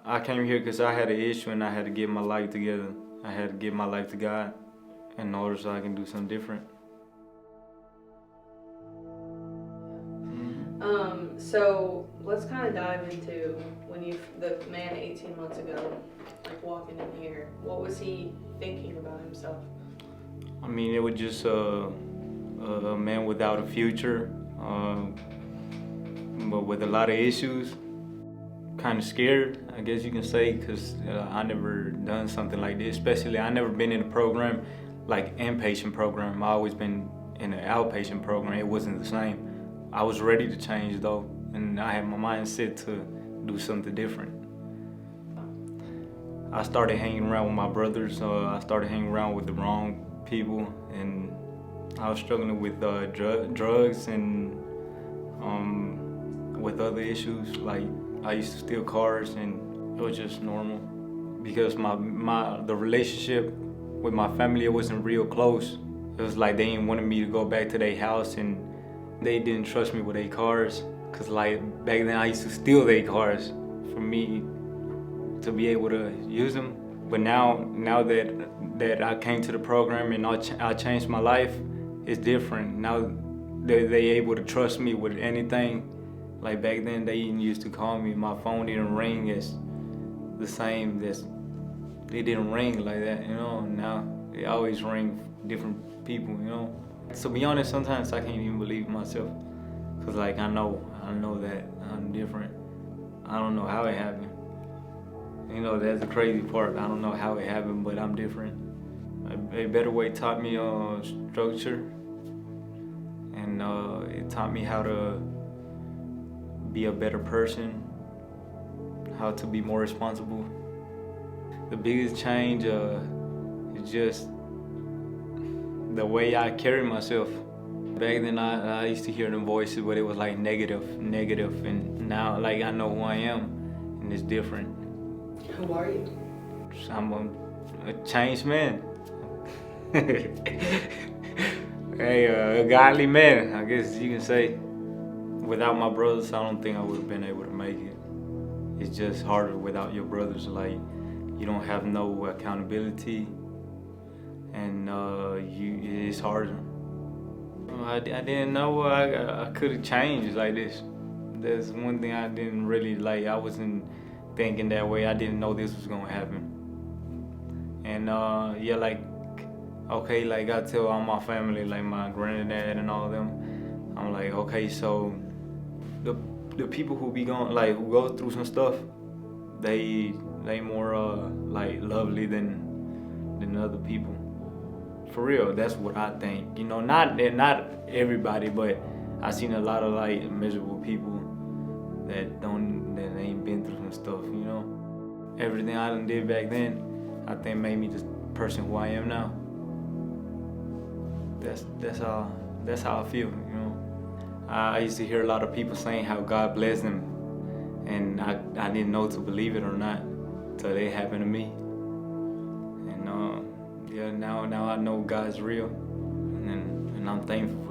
I came here because I had an issue and I had to get my life together. I had to give my life to God in order so I can do something different. So let's kind of dive into when the man 18 months ago, like walking in here, what was he thinking about himself? I mean, it was just a man without a future, but with a lot of issues. Kind of scared, I guess you can say, because I never done something like this. Especially, I never been in a program like inpatient program. I always been in an outpatient program. It wasn't the same. I was ready to change though, and I had my mind set to do something different. I started hanging around with my brothers. I started hanging around with the wrong people, and I was struggling with drugs and with other issues. Like I used to steal cars, and it was just normal because the relationship with my family, it wasn't real close. It was like they didn't want me to go back to their house, and they didn't trust me with their cars. Cause like back then I used to steal their cars for me to be able to use them. But now that I came to the program and I changed my life, it's different. Now they able to trust me with anything. Like back then they used to call me, my phone didn't ring as the same as they didn't ring like that, you know. Now they always ring different people, you know. To be honest, sometimes I can't even believe myself. Cause like I know that I'm different. I don't know how it happened. You know, that's the crazy part. I don't know how it happened, but I'm different. A Better Way taught me structure, and it taught me how to be a better person, how to be more responsible. The biggest change is just the way I carry myself. Back then I used to hear them voices, but it was like negative, and now like I know who I am, and it's different. Who are you? I'm a changed man. Hey, a godly man, I guess you can say. Without my brothers, I don't think I would have been able to make it. It's just harder without your brothers. Like, you don't have no accountability, and it's harder. I didn't know I could have changed like this. There's one thing I didn't really like. I wasn't thinking that way. I didn't know this was gonna happen. And yeah, like, okay, like I tell all my family, like my granddad and all of them, I'm like, okay, so the people who be going, like, who go through some stuff, they more like lovely than other people. For real, that's what I think. You know, not everybody, but I seen a lot of like miserable people that ain't been through some stuff. You know, everything I done did back then, I think made me the person who I am now. That's how I feel. You know, I used to hear a lot of people saying how God blessed them, and I didn't know to believe it or not till it happened to me. And yeah, now I know God's real, and I'm thankful